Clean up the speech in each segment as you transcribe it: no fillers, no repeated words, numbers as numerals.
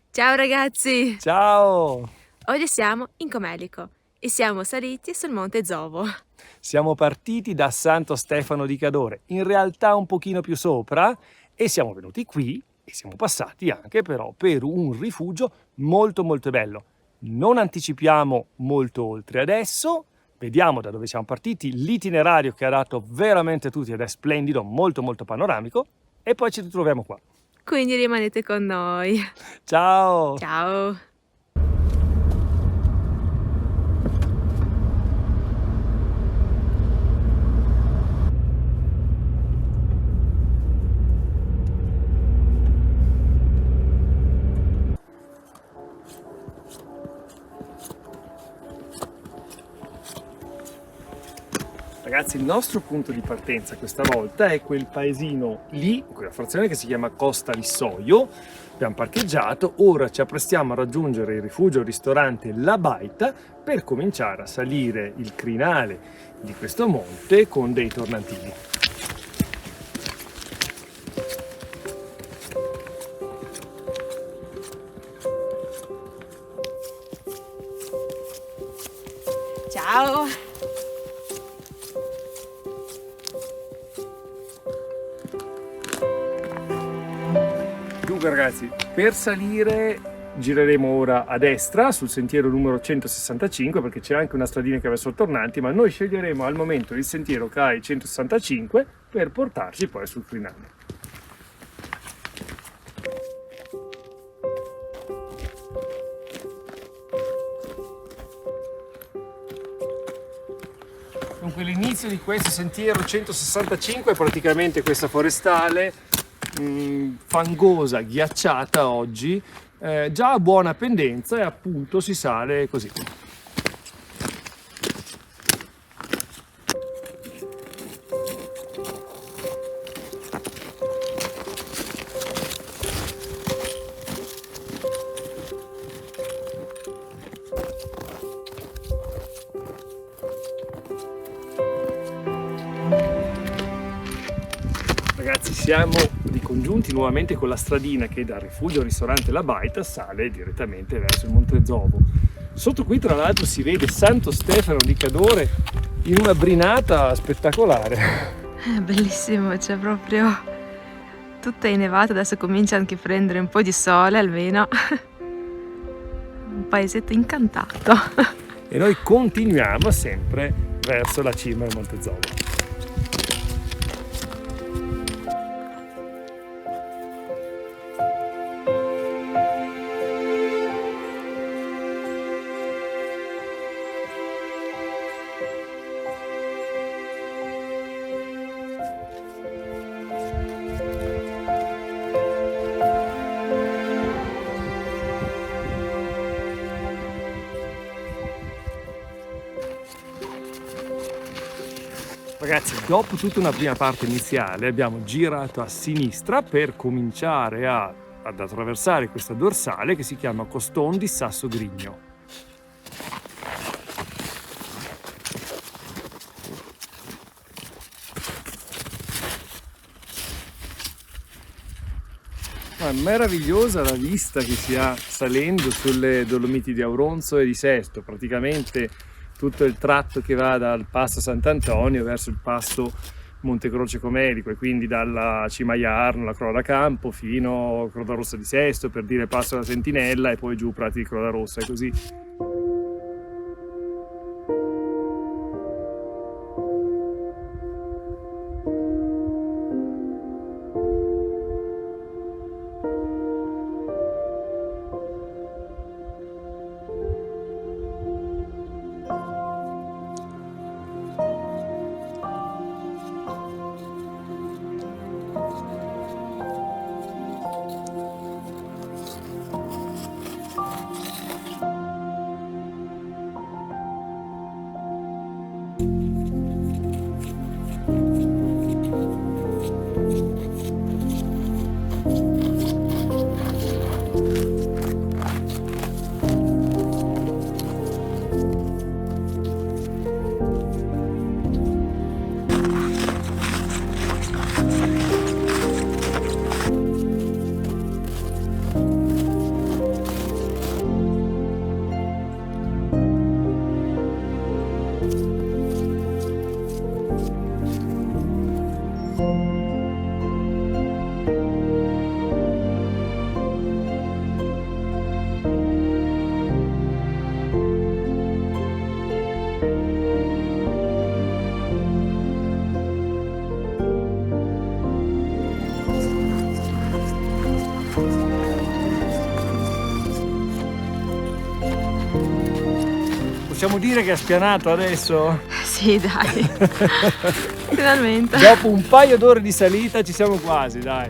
Ciao ragazzi! Ciao! Oggi siamo in Comelico e siamo saliti sul Monte Zovo. Siamo partiti da Santo Stefano di Cadore, in realtà un pochino più sopra, e siamo venuti qui e siamo passati anche però per un rifugio molto molto bello. Non anticipiamo molto oltre adesso, vediamo da dove siamo partiti, l'itinerario che ha dato veramente a tutti ed è splendido, molto molto panoramico, e poi ci ritroviamo qua. Quindi rimanete con noi. Ciao! Ciao! Ragazzi, il nostro punto di partenza questa volta è quel paesino lì, quella frazione che si chiama Costa Lissoio. Abbiamo parcheggiato, ora ci apprestiamo a raggiungere il rifugio ristorante La Baita per cominciare a salire il crinale di questo monte con dei tornantini. Ciao! Dunque ragazzi, per salire gireremo ora a destra sul sentiero numero 165 perché c'è anche una stradina che va sul tornanti, ma noi sceglieremo al momento il sentiero CAI 165 per portarci poi sul crinale. Dunque l'inizio di questo sentiero 165 è praticamente questa forestale fangosa, ghiacciata oggi, già a buona pendenza, e appunto si sale così. Ragazzi, siamo ricongiunti nuovamente con la stradina che dal rifugio ristorante La Baita sale direttamente verso il Monte Zovo. Sotto qui tra l'altro si vede Santo Stefano di Cadore in una brinata spettacolare. È bellissimo, c'è proprio tutta innevata, adesso comincia anche a prendere un po' di sole almeno. Un paesetto incantato. E noi continuiamo sempre verso la cima del Monte Zovo. Ragazzi, dopo tutta una prima parte iniziale abbiamo girato a sinistra per cominciare ad attraversare questa dorsale che si chiama Coston di Sasso Grigno. È meravigliosa la vista che si ha salendo sulle Dolomiti di Auronzo e di Sesto, praticamente tutto il tratto che va dal passo Sant'Antonio verso il passo Monte Croce Comelico, e quindi dalla Cima Iarno, la Croda Campo, fino a Croda Rossa di Sesto, per dire passo della Sentinella, e poi giù Prati di Croda Rossa, e così. Possiamo dire che ha spianato adesso? Sì, dai. Finalmente. Dopo un paio d'ore di salita ci siamo quasi, dai.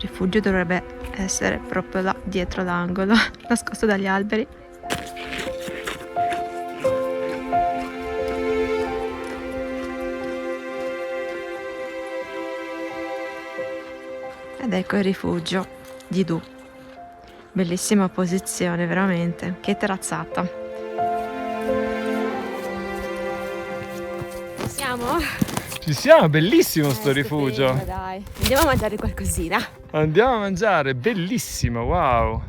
Il rifugio dovrebbe essere proprio là dietro l'angolo, nascosto dagli alberi. Ed ecco il rifugio di Du. Bellissima posizione, veramente. Che terrazzata. Siamo? Ci siamo, bellissimo sto Stupendo, rifugio. dai. Andiamo a mangiare qualcosina. Andiamo a mangiare, bellissimo, wow.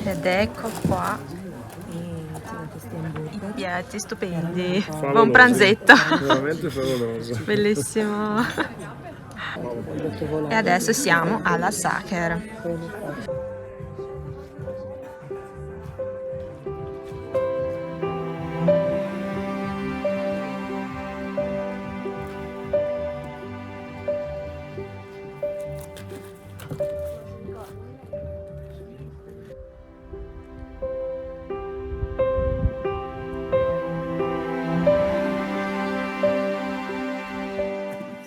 Ed ecco qua i piatti stupendi. Buon pranzetto. Veramente favoloso. Bellissimo. E adesso siamo alla Sacher.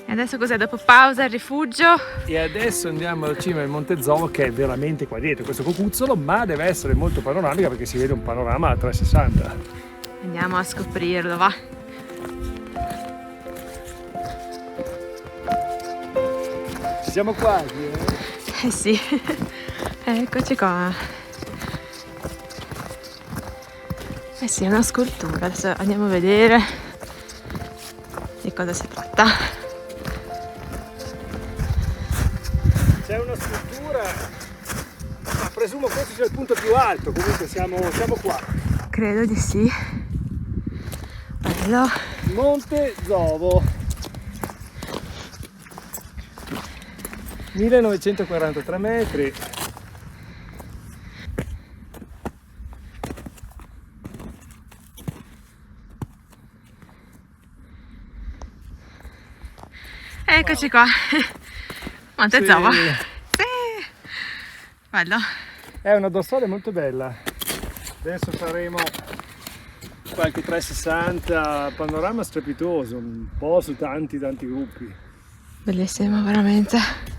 E adesso cos'è? Dopo pausa il rifugio? E adesso andiamo alla cima del Monte Zovo, che è veramente qua dietro, questo cocuzzolo, ma deve essere molto panoramica perché si vede un panorama a 360. Andiamo a scoprirlo, va. Ci siamo quasi, Eh sì, eccoci qua. Eh sì, è una scultura, adesso andiamo a vedere di cosa si tratta. C'è una scultura, ma presumo questo sia il punto più alto, comunque siamo qua. Credo di sì. Bello. Monte Zovo. 1943 metri. Eccoci qua. Monte Sì. Zovo. Sì. Bello. È una dorsale molto bella. Adesso faremo qualche 360, panorama strepitoso, un po' su tanti gruppi. Bellissimo, veramente.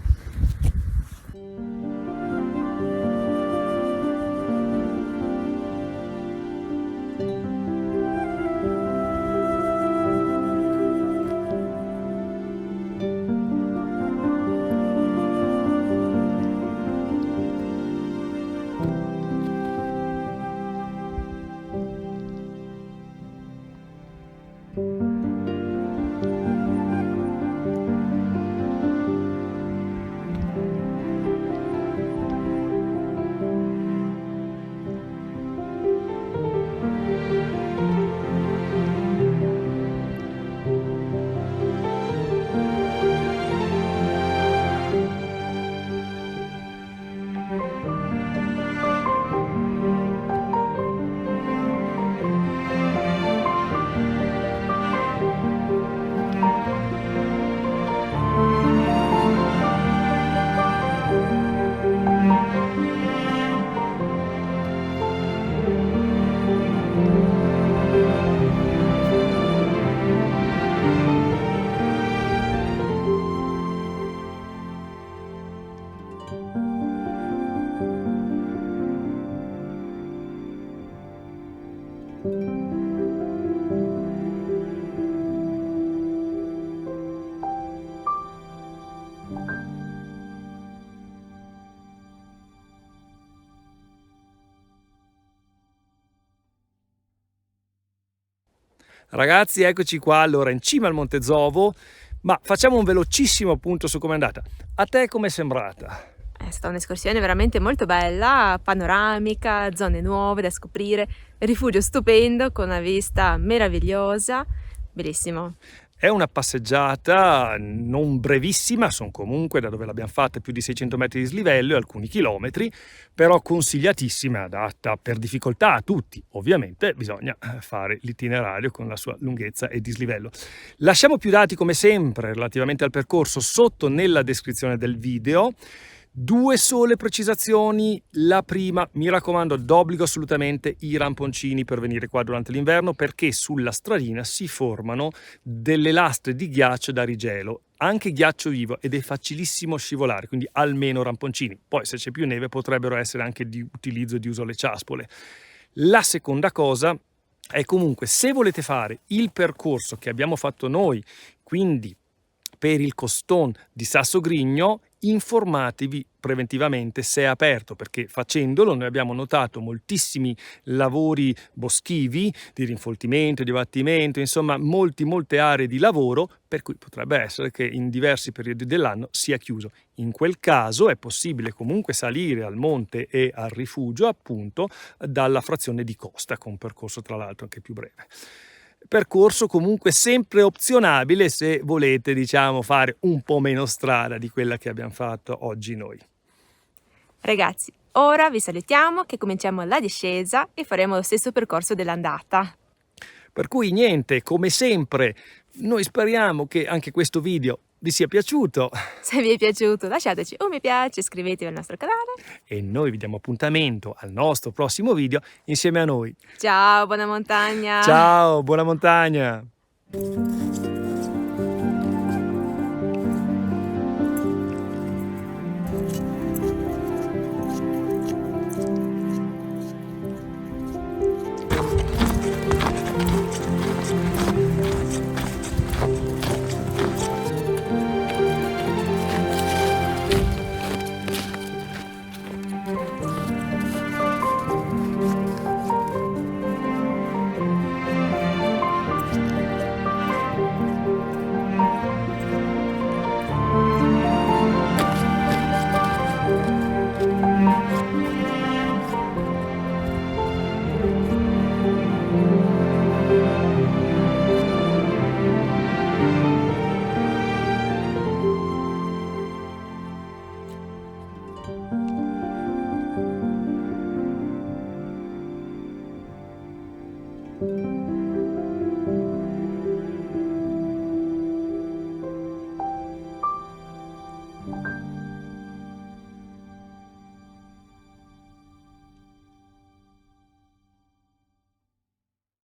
Ragazzi, eccoci qua allora in cima al Monte Zovo, ma facciamo un velocissimo appunto su com'è andata. A te com'è sembrata? È stata un'escursione veramente molto bella, panoramica, zone nuove da scoprire, rifugio stupendo con una vista meravigliosa, bellissimo. È una passeggiata non brevissima, sono comunque da dove l'abbiamo fatta più di 600 metri di dislivello e alcuni chilometri, però consigliatissima, adatta per difficoltà a tutti. Ovviamente bisogna fare l'itinerario con la sua lunghezza e dislivello. Lasciamo più dati come sempre relativamente al percorso sotto nella descrizione del video. 2 sole precisazioni. La prima, mi raccomando, d'obbligo assolutamente i ramponcini per venire qua durante l'inverno, perché sulla stradina si formano delle lastre di ghiaccio da rigelo, anche ghiaccio vivo, ed è facilissimo scivolare, quindi almeno ramponcini. Poi se c'è più neve potrebbero essere anche di utilizzo e di uso le ciaspole. La seconda cosa è comunque, se volete fare il percorso che abbiamo fatto noi, quindi per il Coston di Sassogrigno, informatevi preventivamente se è aperto, perché facendolo noi abbiamo notato moltissimi lavori boschivi di rinfoltimento, di abbattimento, insomma molte aree di lavoro, per cui potrebbe essere che in diversi periodi dell'anno sia chiuso. In quel caso è possibile comunque salire al monte e al rifugio appunto dalla frazione di costa, con un percorso tra l'altro anche più breve. Percorso comunque sempre opzionabile se volete, diciamo, fare un po' meno strada di quella che abbiamo fatto oggi noi. Ragazzi, ora vi salutiamo che cominciamo la discesa e faremo lo stesso percorso dell'andata. Per cui niente, come sempre, noi speriamo che anche questo video vi sia piaciuto Se vi è piaciuto lasciateci un mi piace, iscrivetevi al nostro canale. e noi vi diamo appuntamento al nostro prossimo video insieme a noi. Ciao, buona montagna! Ciao, buona montagna!